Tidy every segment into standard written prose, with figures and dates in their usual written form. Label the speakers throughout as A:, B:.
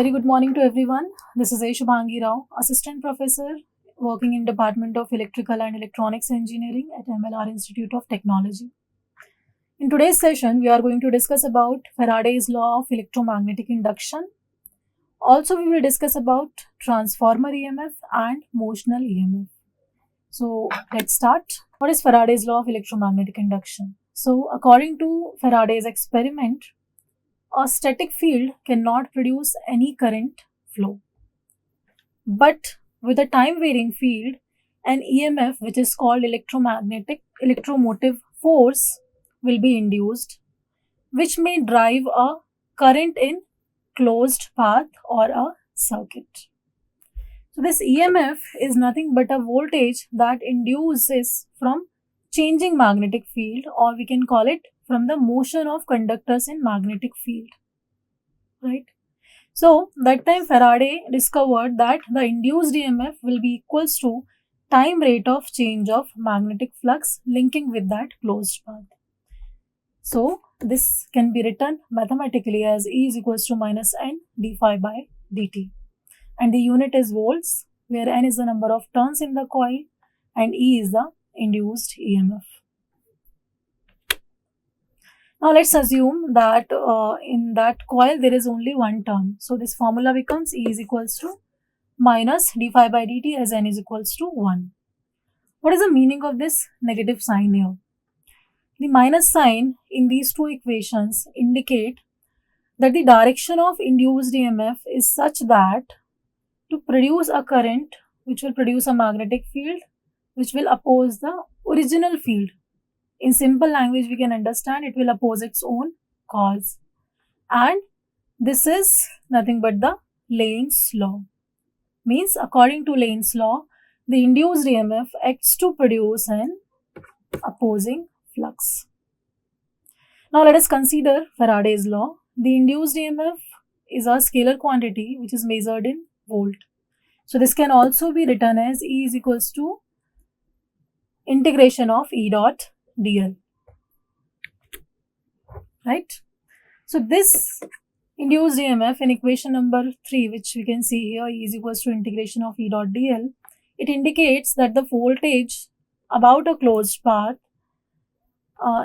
A: very good morning to everyone. This is A. Shubhangi Rao, Assistant Professor working in Department of Electrical and Electronics Engineering at MLR Institute of Technology. In today's session, we are going to discuss about Faraday's law of electromagnetic induction. Also, we will discuss about transformer EMF and motional EMF. So, let's start. What is Faraday's law of electromagnetic induction? So, according to Faraday's experiment, a static field cannot produce any current flow. But with a time varying field, an EMF, which is called electromotive force, will be induced, which may drive a current in closed path or a circuit. So this EMF is nothing but a voltage that induces from changing magnetic field, or we can call it from the motion of conductors in magnetic field, right? So that time Faraday discovered that the induced EMF will be equals to time rate of change of magnetic flux linking with that closed path. So this can be written mathematically as E is equals to minus n d phi by dt. And the unit is volts, where n is the number of turns in the coil and E is the induced EMF. Now let's assume that in that coil there is only one turn. So this formula becomes E is equals to minus d phi by dt as n is equals to 1. What is the meaning of this negative sign here? The minus sign in these two equations indicate that the direction of induced EMF is such that to produce a current which will produce a magnetic field which will oppose the original field. In simple language, we can understand it will oppose its own cause. And this is nothing but the Lane's law. Means according to Lane's law, the induced EMF acts to produce an opposing flux. Now let us consider Faraday's law. The induced EMF is a scalar quantity which is measured in volt. So this can also be written as E is equals to integration of E dot dl, right? So this induced EMF in equation number 3, which we can see here, E is equals to integration of E dot dl, it indicates that the voltage about a closed path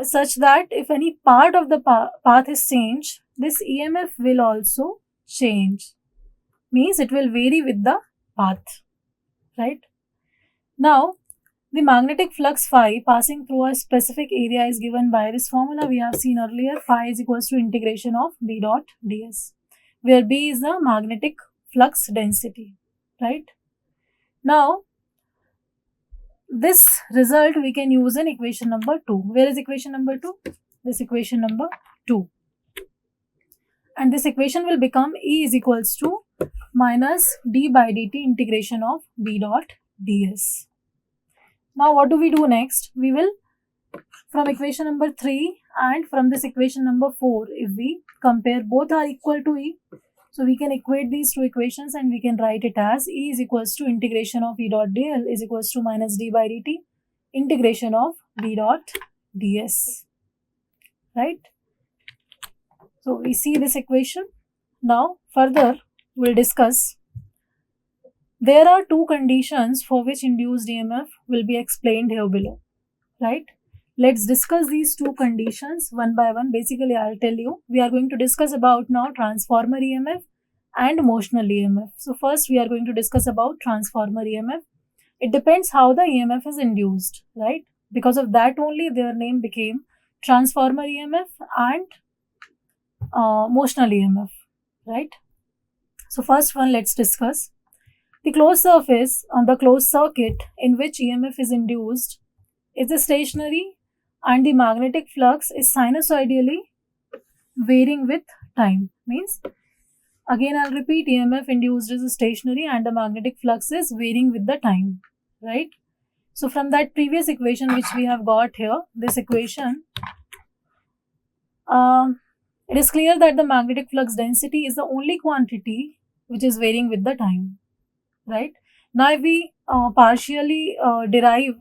A: such that if any part of the path is changed, this EMF will also change. Means it will vary with the path, right? Now, the magnetic flux phi passing through a specific area is given by this formula we have seen earlier. Phi is equals to integration of B dot ds, where B is the magnetic flux density, right? Now, this result we can use in equation number 2. Where is equation number 2? This equation number 2. And this equation will become E is equals to minus d by dt integration of B dot ds. Now what do we do next? We will, from equation number 3 and from this equation number 4, if we compare both are equal to E, so we can equate these two equations and we can write it as E is equals to integration of E dot dl is equals to minus d by dt integration of B dot ds, right? So we see this equation. Now further we'll discuss. There are two conditions for which induced EMF will be explained here below, right? Let's discuss these two conditions one by one. Basically, I'll tell you. We are going to discuss about now transformer EMF and motional EMF. So first we are going to discuss about transformer EMF. It depends how the EMF is induced, right? Because of that only their name became transformer EMF and motional EMF, right? So first one, let's discuss. The closed surface on the closed circuit in which EMF is induced is stationary and the magnetic flux is sinusoidally varying with time. Means, again I'll repeat, EMF induced is stationary and the magnetic flux is varying with the time, right? So from that previous equation which we have got here, this equation, it is clear that the magnetic flux density is the only quantity which is varying with the time, right? Now if we partially derive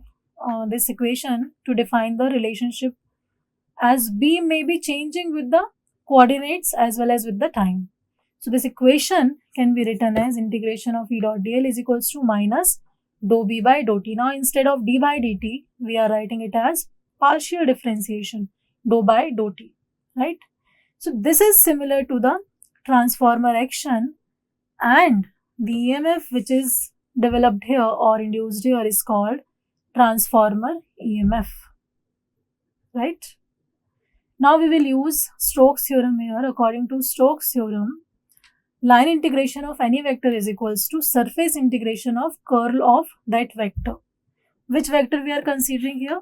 A: this equation to define the relationship, as B may be changing with the coordinates as well as with the time. So this equation can be written as integration of E dot dl is equals to minus dou b by dou t. Now instead of d by dt, we are writing it as partial differentiation, dou by dou t, right? So this is similar to the transformer action, and the EMF which is developed here or induced here is called transformer EMF, right? Now we will use Stokes theorem here. According to Stokes theorem, line integration of any vector is equals to surface integration of curl of that vector. Which vector we are considering here?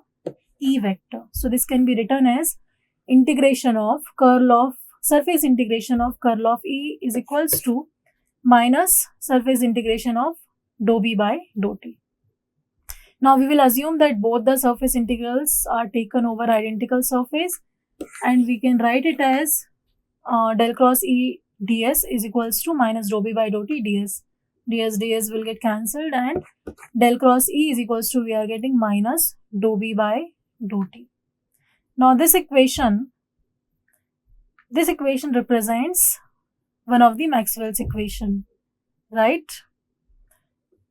A: E vector. So this can be written as integration of curl of surface integration of curl of E is equals to minus surface integration of dou b by dou t. Now we will assume that both the surface integrals are taken over identical surface, and we can write it as del cross E ds is equals to minus dou b by dou t ds. ds will get cancelled, and del cross E is equals to, we are getting minus dou b by dou t. Now this equation represents one of the Maxwell's equation, right?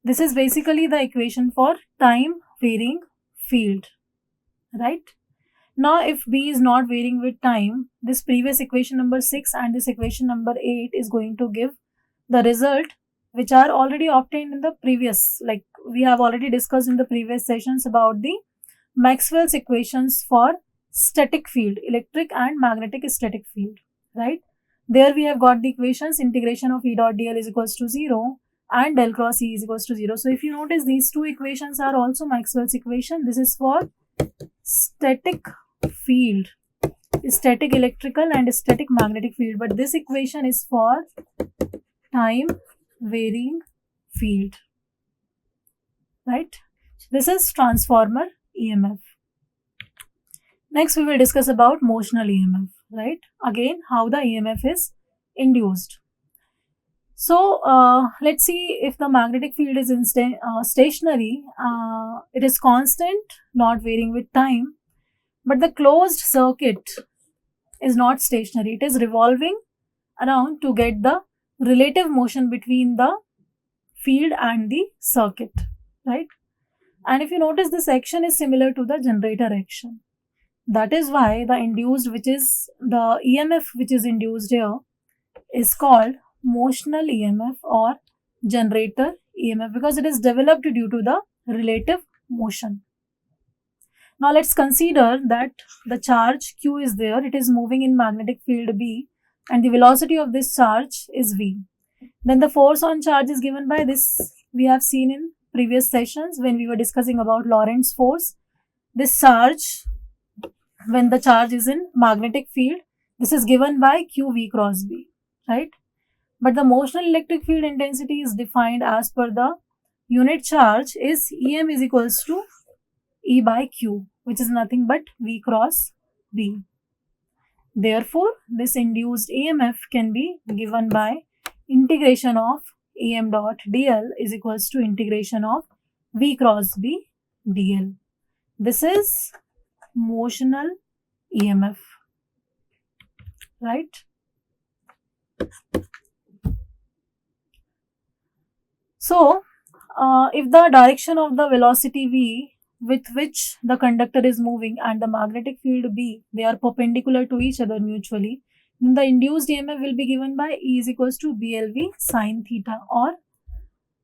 A: This is basically the equation for time varying field, right? Now if B is not varying with time, this previous equation number 6 and this equation number 8 is going to give the result which are already obtained in the previous, like we have already discussed in the previous sessions about the Maxwell's equations for static field, electric and magnetic static field, right? There we have got the equations integration of E dot dl is equals to 0 and del cross E is equals to 0. So if you notice, these two equations are also Maxwell's equation. This is for static field, static electrical and static magnetic field, but this equation is for time varying field, right? This is transformer EMF. Next we will discuss about motional EMF, right? Again, how the EMF is induced. So let's see, if the magnetic field is stationary, it is constant, not varying with time, but the closed circuit is not stationary, it is revolving around to get the relative motion between the field and the circuit, right? And if you notice, this action is similar to the generator action. That is why the induced, which is the EMF which is induced here, is called motional EMF or generator EMF, because it is developed due to the relative motion. Now let's consider that the charge Q is there, it is moving in magnetic field B, and the velocity of this charge is V. Then the force on charge is given by this, we have seen in previous sessions when we were discussing about Lorentz force. This charge, when the charge is in magnetic field, this is given by QV cross B, right? But the motional electric field intensity is defined as per the unit charge is EM is equals to E by Q, which is nothing but V cross B. Therefore, this induced EMF can be given by integration of EM dot dl is equals to integration of V cross B dl. This is motional EMF, right? So, if the direction of the velocity V with which the conductor is moving and the magnetic field B, they are perpendicular to each other mutually, then the induced EMF will be given by E is equals to BLV sine theta, or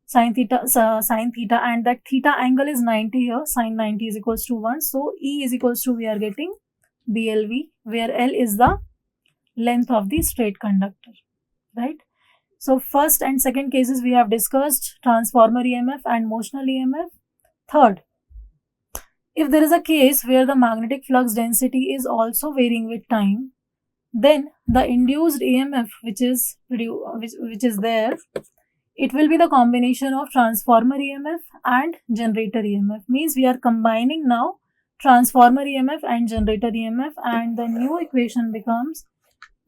A: sine theta, and that theta angle is 90 here, sine 90 is equals to 1. So E is equals to, we are getting BLV, where L is the length of the straight conductor, right? So first and second cases we have discussed transformer EMF and motional EMF. Third, if there is a case where the magnetic flux density is also varying with time, then the induced EMF which is there, it will be the combination of transformer EMF and generator EMF. Means we are combining now transformer EMF and generator EMF, and the new equation becomes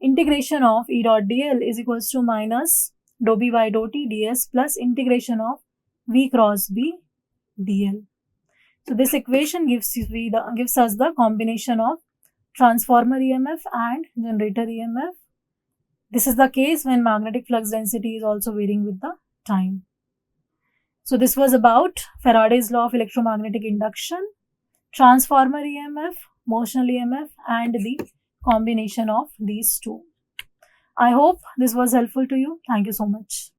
A: integration of E dot dl is equals to minus dou b by dou t ds plus integration of V cross B dl. So this equation gives us the combination of transformer EMF and generator EMF, This is the case when magnetic flux density is also varying with the time. So this was about Faraday's law of electromagnetic induction, transformer EMF, motional EMF, and the combination of these two. I hope this was helpful to you. Thank you so much.